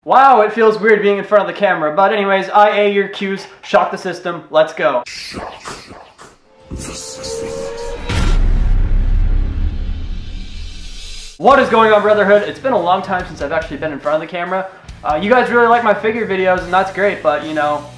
Wow, it feels weird being in front of the camera, but anyways, I A your cues, shock the system, let's go. Shock the system. What is going on, Brotherhood? It's been a long time since I've actually been in front of the camera. You guys really like my figure videos, and that's great, but you know,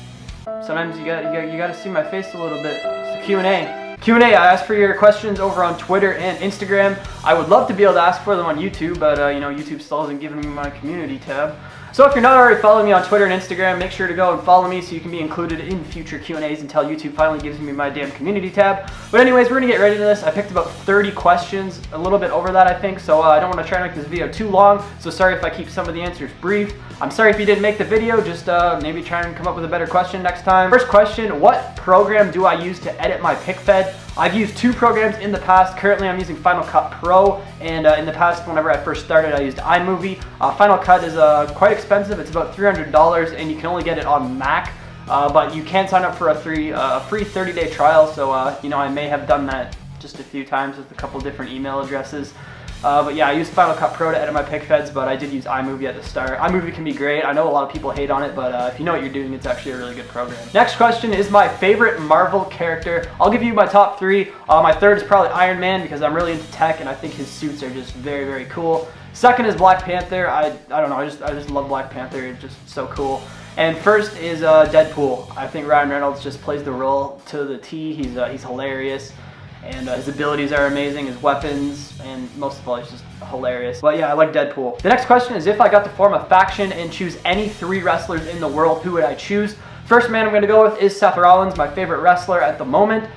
sometimes you gotta see my face a little bit. It's a Q&A. I asked for your questions over on Twitter and Instagram. I would love to be able to ask for them on YouTube, but you know, YouTube still hasn't given me my community tab. So if you're not already following me on Twitter and Instagram, make sure to go and follow me so you can be included in future Q&As until YouTube finally gives me my damn community tab. But anyways, we're gonna get ready to this. I picked about 30 questions, a little bit over that I think, so I don't want to try to make this video too long, so sorry if I keep some of the answers brief. I'm sorry if you didn't make the video, just maybe try and come up with a better question next time. First question, what program do I use to edit my pic fed? I've used two programs in the past. Currently I'm using Final Cut Pro, and in the past, whenever I first started, I used iMovie. Final Cut is quite expensive. It's about $300, and you can only get it on Mac, but you can sign up for a free 30-day trial, so you know, I may have done that just a few times with a couple different email addresses. But yeah, I used Final Cut Pro to edit my pic feds, but I did use iMovie at the start. iMovie can be great. I know a lot of people hate on it, but if you know what you're doing, it's actually a really good program. Next question is my favorite Marvel character. I'll give you my top three. My third is probably Iron Man because I'm really into tech and I think his suits are just very, very cool. Second is Black Panther. I don't know, I just love Black Panther. It's just so cool. And first is Deadpool. I think Ryan Reynolds just plays the role to the T. He's hilarious. And his abilities are amazing, his weapons, and most of all, he's just hilarious. But yeah, I like Deadpool. The next question is, if I got to form a faction and choose any 3 wrestlers in the world, who would I choose? First man I'm going to go with is Seth Rollins, my favorite wrestler at the moment.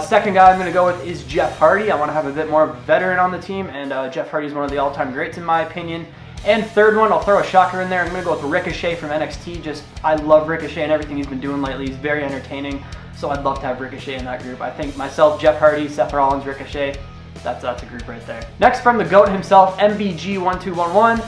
Second guy I'm going to go with is Jeff Hardy. I want to have a bit more veteran on the team, and Jeff Hardy is one of the all-time greats in my opinion. And third one, I'll throw a shocker in there. I'm going to go with Ricochet from NXT. I love Ricochet and everything he's been doing lately. He's very entertaining. So I'd love to have Ricochet in that group. I think myself, Jeff Hardy, Seth Rollins, Ricochet, that's a group right there. Next, from the GOAT himself, MBG1211,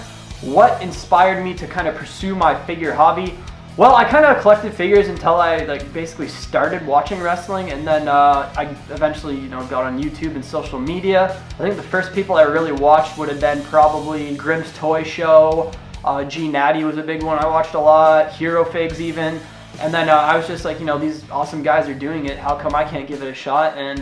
what inspired me to kind of pursue my figure hobby? Well, I kind of collected figures until I basically started watching wrestling, and then I eventually, you know, got on YouTube and social media. I think the first people I really watched would have been probably Grimm's Toy Show, G Natty was a big one I watched a lot, Hero Figs even. And then I was just like, you know, these awesome guys are doing it, how come I can't give it a shot? And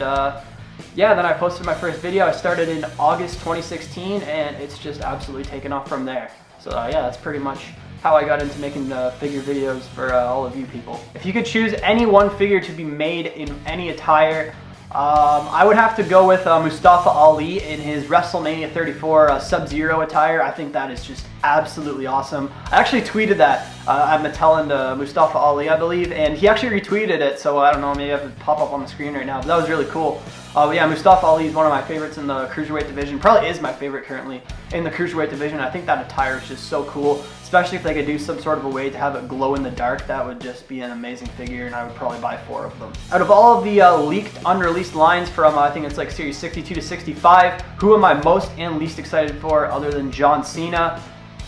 yeah, then I posted my first video. I started in August 2016, and it's just absolutely taken off from there. So yeah, that's pretty much how I got into making figure videos for all of you people. If you could choose any one figure to be made in any attire, I would have to go with Mustafa Ali in his WrestleMania 34 Sub-Zero attire. I think that is just absolutely awesome. I actually tweeted that at Mattel and Mustafa Ali, I believe, and he actually retweeted it, so I don't know, maybe I have to pop up on the screen right now, but that was really cool. But yeah, Mustafa Ali is one of my favorites in the Cruiserweight division, probably is my favorite currently in the Cruiserweight division. I think that attire is just so cool, especially if they could do some sort of a way to have it glow in the dark. That would just be an amazing figure, and I would probably buy 4 of them. Out of all of the leaked, unreleased lines from, I think it's like series 62 to 65, who am I most and least excited for other than John Cena?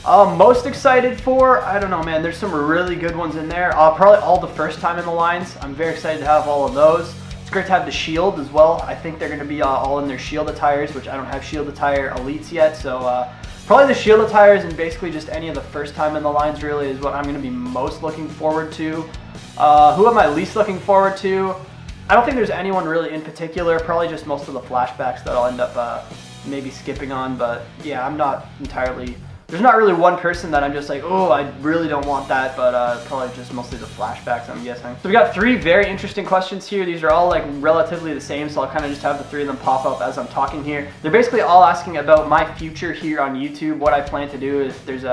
Most excited for, I don't know, man, there's some really good ones in there. Probably all the first time in the lines. I'm very excited to have all of those. It's great to have the Shield as well. I think they're going to be all in their Shield attires, which I don't have Shield attire elites yet, so probably the Shield attires and basically just any of the first time in the lines really is what I'm going to be most looking forward to. Who am I least looking forward to? I don't think there's anyone really in particular, probably just most of the flashbacks that I'll end up maybe skipping on, but yeah, I'm not entirely... There's not really one person that I'm just like, oh, I really don't want that, but probably just mostly the flashbacks, I'm guessing. So we got 3 very interesting questions here. These are all like relatively the same, so I'll kind of just have the 3 of them pop up as I'm talking here. They're basically all asking about my future here on YouTube, what I plan to do, if there's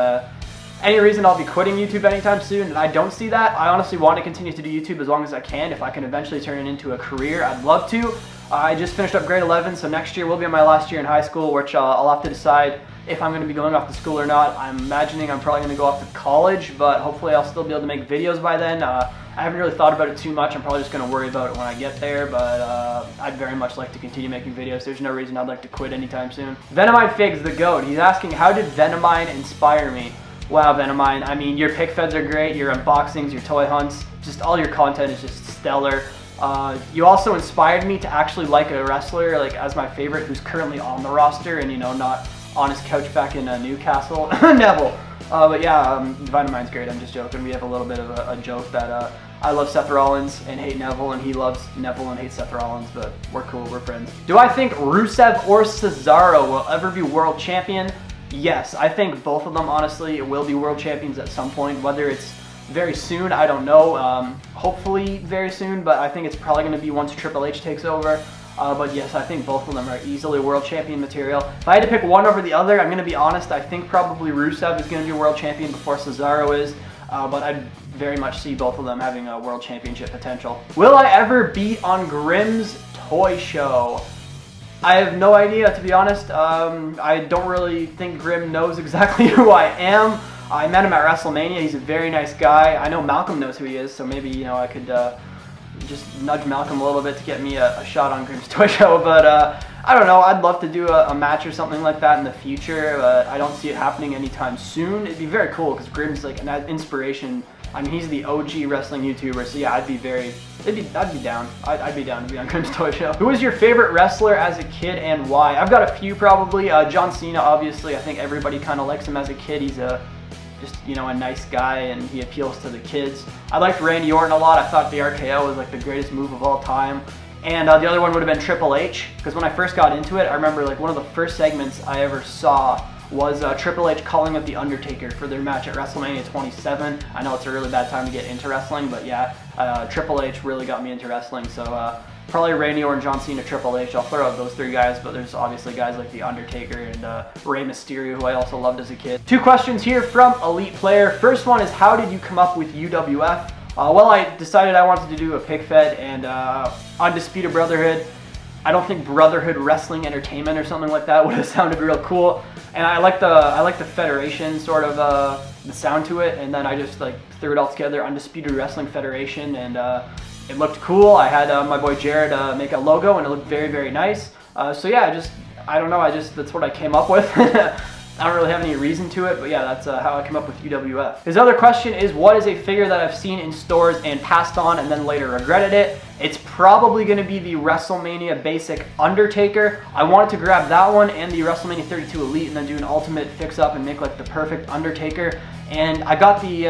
any reason I'll be quitting YouTube anytime soon, and I don't see that. I honestly want to continue to do YouTube as long as I can. If I can eventually turn it into a career, I'd love to. I just finished up grade 11, so next year will be my last year in high school, which I'll have to decide if I'm going to be going off to school or not. I'm imagining I'm probably going to go off to college, but hopefully I'll still be able to make videos by then. I haven't really thought about it too much. I'm probably just going to worry about it when I get there, but I'd very much like to continue making videos. There's no reason I'd like to quit anytime soon. Venomine Figs, the GOAT. He's asking, how did Venomine inspire me? Wow, Venomine. I mean, your pic feds are great, your unboxings, your toy hunts, just all your content is just stellar. You also inspired me to actually like a wrestler, like as my favorite, who's currently on the roster and, you know, not on his couch back in Newcastle. Neville. But yeah, Divine Mind's great. I'm just joking. We have a little bit of a joke that I love Seth Rollins and hate Neville, and he loves Neville and hates Seth Rollins, but we're cool, we're friends. Do I think Rusev or Cesaro will ever be world champion? Yes, I think both of them, honestly, will be world champions at some point. Whether it's very soon, I don't know. Hopefully very soon, but I think it's probably going to be once Triple H takes over. But yes, I think both of them are easily world champion material. If I had to pick one over the other, I'm going to be honest, I think probably Rusev is going to be world champion before Cesaro is. But I very much see both of them having a world championship potential. Will I ever be on Grimm's toy show? I have no idea, to be honest. I don't really think Grimm knows exactly who I am. I met him at WrestleMania. He's a very nice guy. I know Malcolm knows who he is, so maybe, you know, I could just nudge Malcolm a little bit to get me a shot on Grimm's toy show. But I don't know. I'd love to do a match or something like that in the future, but I don't see it happening anytime soon. It'd be very cool because Grimm's like an inspiration. I mean, he's the OG wrestling YouTuber, so yeah, I'd be down. I'd be down to be on Grimm's toy show. Who was your favorite wrestler as a kid and why? I've got a few probably. John Cena, obviously. I think everybody kind of likes him as a kid. He's just, you know, a nice guy, and he appeals to the kids. I liked Randy Orton a lot. I thought the RKO was like the greatest move of all time. And the other one would have been Triple H, because when I first got into it, I remember like one of the first segments I ever saw was Triple H calling up The Undertaker for their match at WrestleMania 27. I know it's a really bad time to get into wrestling, but yeah, Triple H really got me into wrestling, so probably Randy Orton, John Cena, Triple H. I'll throw out those three guys, but there's obviously guys like The Undertaker and Rey Mysterio, who I also loved as a kid. Two questions here from Elite Player. First one is, how did you come up with UWF? Well, I decided I wanted to do a pick fed and Undisputed Brotherhood. I don't think Brotherhood Wrestling Entertainment or something like that would have sounded real cool. And I like the Federation sort of the sound to it, and then I just like threw it all together, Undisputed Wrestling Federation, and it looked cool. I had my boy Jared make a logo, and it looked very, very nice. So yeah, I don't know, that's what I came up with. I don't really have any reason to it, but yeah, that's how I came up with UWF. His other question is, what is a figure that I've seen in stores and passed on and then later regretted it? It's probably going to be the WrestleMania Basic Undertaker. I wanted to grab that one and the WrestleMania 32 Elite and then do an ultimate fix-up and make like the perfect Undertaker. And I got the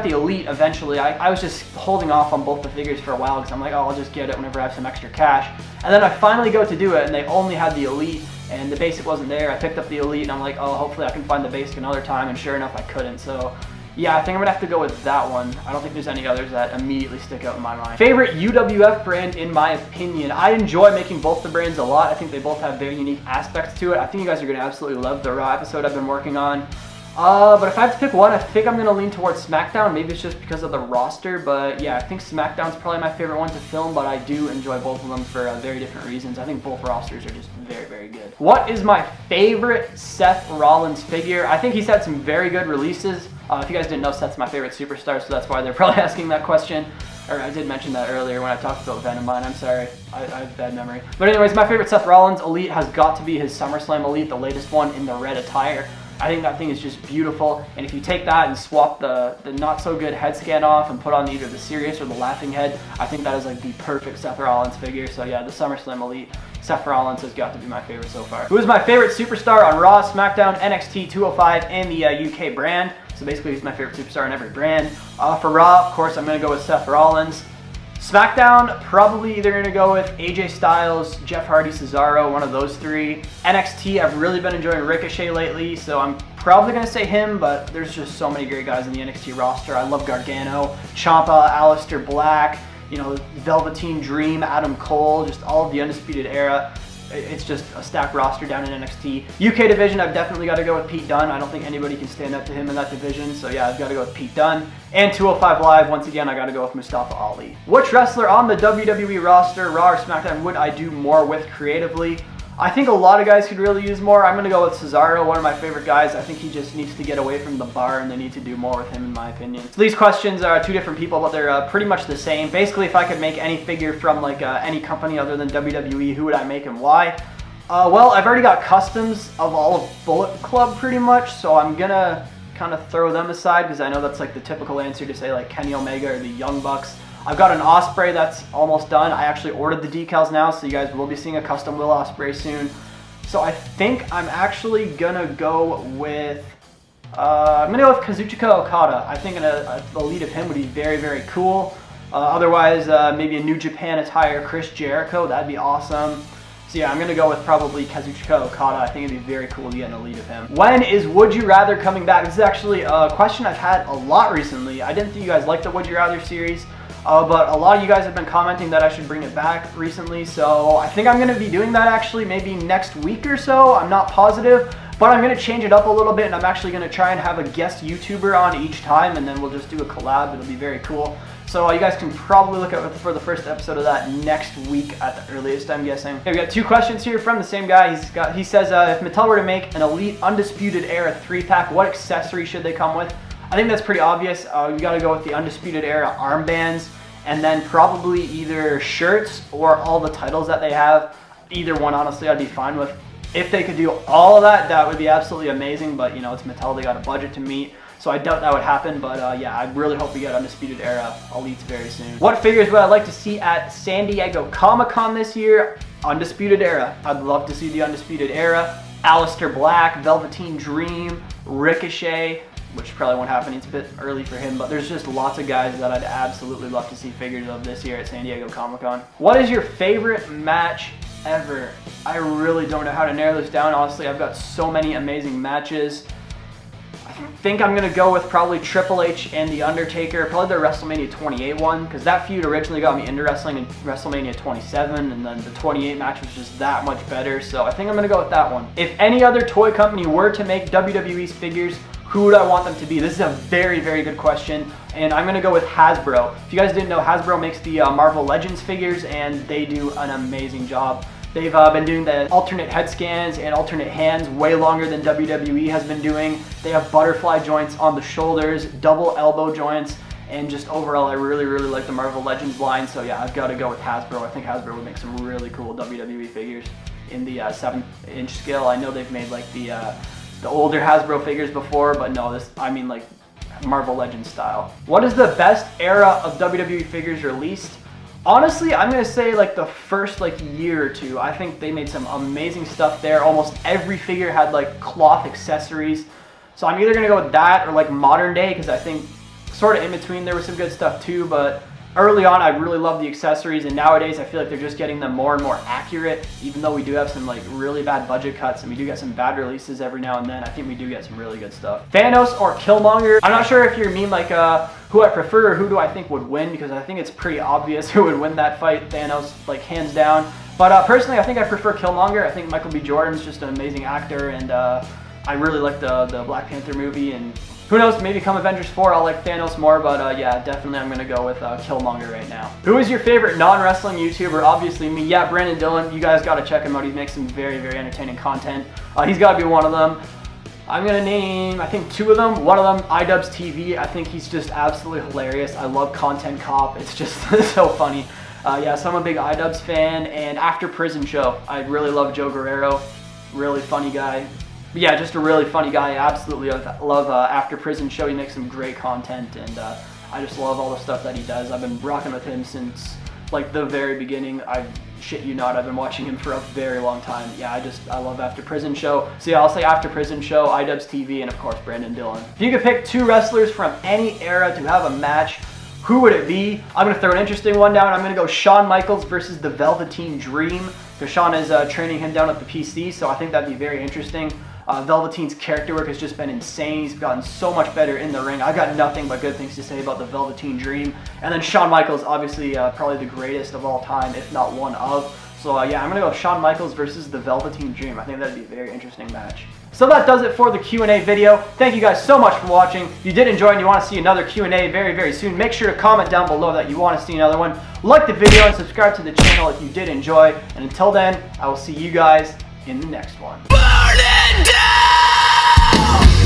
Elite eventually. I was just holding off on both the figures for a while because I'm like, oh, I'll just get it whenever I have some extra cash. And then I finally go to do it, and they only had the Elite, and the Basic wasn't there. I picked up the Elite, and I'm like, oh, hopefully I can find the Basic another time, and sure enough, I couldn't. So yeah, I think I'm gonna have to go with that one. I don't think there's any others that immediately stick out in my mind. Favorite UWF brand, in my opinion. I enjoy making both the brands a lot. I think they both have very unique aspects to it. I think you guys are gonna absolutely love the Raw episode I've been working on. But if I have to pick one, I think I'm going to lean towards SmackDown. Maybe it's just because of the roster, but yeah, I think SmackDown's probably my favorite one to film, but I do enjoy both of them for very different reasons. I think both rosters are just very, very good. What is my favorite Seth Rollins figure? I think he's had some very good releases. If you guys didn't know, Seth's my favorite superstar, so that's why they're probably asking that question. Or I did mention that earlier when I talked about Venom Mine. I'm sorry, I have bad memory. But anyways, my favorite Seth Rollins Elite has got to be his SummerSlam Elite, the latest one in the red attire. I think that thing is just beautiful, and if you take that and swap the not so good head scan off and put on either the serious or the laughing head, I think that is like the perfect Seth Rollins figure. So yeah, the SummerSlam Elite, Seth Rollins has got to be my favorite so far. Who is my favorite superstar on Raw, SmackDown, NXT, 205, and the UK brand? So basically he's my favorite superstar in every brand. For Raw, of course, I'm going to go with Seth Rollins. SmackDown, probably either going to go with AJ Styles, Jeff Hardy, Cesaro, one of those three. NXT, I've really been enjoying Ricochet lately, so I'm probably going to say him, but there's just so many great guys in the NXT roster. I love Gargano, Ciampa, Aleister Black, you know, Velveteen Dream, Adam Cole, just all of the Undisputed Era. It's just a stacked roster down in NXT. UK division, I've definitely got to go with Pete Dunne. I don't think anybody can stand up to him in that division, so yeah, I've got to go with Pete Dunne. And 205 Live, once again, I got to go with Mustafa Ali. Which wrestler on the WWE roster, Raw or SmackDown, would I do more with creatively? I think a lot of guys could really use more. I'm going to go with Cesaro, one of my favorite guys. I think he just needs to get away from the bar, and they need to do more with him, in my opinion. So these questions are two different people, but they're pretty much the same. Basically, if I could make any figure from like any company other than WWE, who would I make and why? Well, I've already got customs of all of Bullet Club pretty much, so I'm going to kind of throw them aside because I know that's like the typical answer to say like Kenny Omega or the Young Bucks. I've got an Ospreay that's almost done. I actually ordered the decals now, so you guys will be seeing a custom Will Ospreay soon. So I think I'm actually gonna go with I'm gonna go with Kazuchika Okada. I think a lead of him would be very, very cool. Otherwise, maybe a New Japan attire Chris Jericho, that'd be awesome. So yeah, I'm gonna go with probably Kazuchika Okada. I think it'd be very cool to get an elite of him. When is Would You Rather coming back? This is actually a question I've had a lot recently. I didn't think you guys liked the Would You Rather series, but a lot of you guys have been commenting that I should bring it back recently. So I think I'm gonna be doing that actually maybe next week or so. I'm not positive, but I'm gonna change it up a little bit, and I'm actually gonna try and have a guest YouTuber on each time, and then we'll just do a collab. It'll be very cool. So you guys can probably look out for the first episode of that next week at the earliest, I'm guessing. Okay, we got 2 questions here from the same guy. He says, if Mattel were to make an Elite Undisputed Era 3-pack, what accessories should they come with? I think that's pretty obvious. You gotta go with the Undisputed Era armbands, and then probably either shirts or all the titles that they have. Either one, honestly, I'd be fine with. If they could do all of that, that would be absolutely amazing, but you know, it's Mattel, they got a budget to meet. So I doubt that would happen, but yeah, I really hope we get Undisputed Era Elites very soon. What figures would I like to see at San Diego Comic-Con this year? Undisputed Era. I'd love to see the Undisputed Era. Aleister Black, Velveteen Dream, Ricochet, which probably won't happen. It's a bit early for him, but there's just lots of guys that I'd absolutely love to see figures of this year at San Diego Comic-Con. What is your favorite match ever? I really don't know how to narrow this down, honestly. I've got so many amazing matches. I think I'm gonna go with probably Triple H and The Undertaker, probably the WrestleMania 28 one, because that feud originally got me into wrestling in WrestleMania 27, and then the 28 match was just that much better, so I think I'm gonna go with that one. If any other toy company were to make WWE's figures, who would I want them to be? This is a very, very good question, and I'm gonna go with Hasbro. If you guys didn't know, Hasbro makes the Marvel Legends figures, and they do an amazing job. They've been doing the alternate head scans and alternate hands way longer than WWE has been doing. They have butterfly joints on the shoulders, double elbow joints, and just overall, I really, really like the Marvel Legends line. So yeah, I've got to go with Hasbro. I think Hasbro would make some really cool WWE figures in the 7-inch scale. I know they've made like the older Hasbro figures before, but no, this, I mean like Marvel Legends style. What is the best era of WWE figures released? Honestly, I'm gonna say like the first like year or two. I think they made some amazing stuff there. Almost every figure had like cloth accessories. So I'm either gonna go with that or like modern day, because I think sort of in between there was some good stuff too, but early on I really loved the accessories, and nowadays I feel like they're just getting them more and more accurate, even though we do have some like really bad budget cuts and we do get some bad releases every now and then. I think we do get some really good stuff. Thanos or Killmonger? I'm not sure if you mean like who I prefer or who do I think would win, because I think it's pretty obvious who would win that fight. Thanos, like hands down. But personally, I think I prefer Killmonger. I think Michael B. Jordan's just an amazing actor, and I really like the Black Panther movie, and who knows, maybe come Avengers 4, I'll like Thanos more, but yeah, definitely I'm gonna go with Killmonger right now. Who is your favorite non-wrestling YouTuber? Obviously me. Yeah, Brandon Dillon, you guys gotta check him out. He makes some very, very entertaining content. He's gotta be one of them. I'm gonna name, I think 2 of them. One of them, iDubbbz TV. I think he's just absolutely hilarious. I love Content Cop. It's just so funny. Yeah, so I'm a big iDubbbz fan. And After Prison Show. I really love Joe Guerrero. Really funny guy. But yeah, just a really funny guy. I absolutely love After Prison Show. He makes some great content, and I just love all the stuff that he does. I've been rocking with him since like the very beginning. I shit you not, I've been watching him for a very long time. Yeah, I love After Prison Show. So yeah, I'll say After Prison Show, iDubbbz TV, and of course Brandon Dillon. If you could pick 2 wrestlers from any era to have a match, who would it be? I'm gonna throw an interesting one down. I'm gonna go Shawn Michaels versus the Velveteen Dream, because Shawn is training him down at the PC, so I think that'd be very interesting. Velveteen's character work has just been insane. He's gotten so much better in the ring. I've got nothing but good things to say about the Velveteen Dream. And then Shawn Michaels, obviously probably the greatest of all time, if not one of. So yeah, I'm gonna go Shawn Michaels versus the Velveteen Dream. I think that'd be a very interesting match. So that does it for the Q&A video. Thank you guys so much for watching. If you did enjoy and you want to see another Q&A very, very soon, make sure to comment down below that you want to see another one. Like the video and subscribe to the channel if you did enjoy. And until then, I will see you guys in the next one. Burn it down!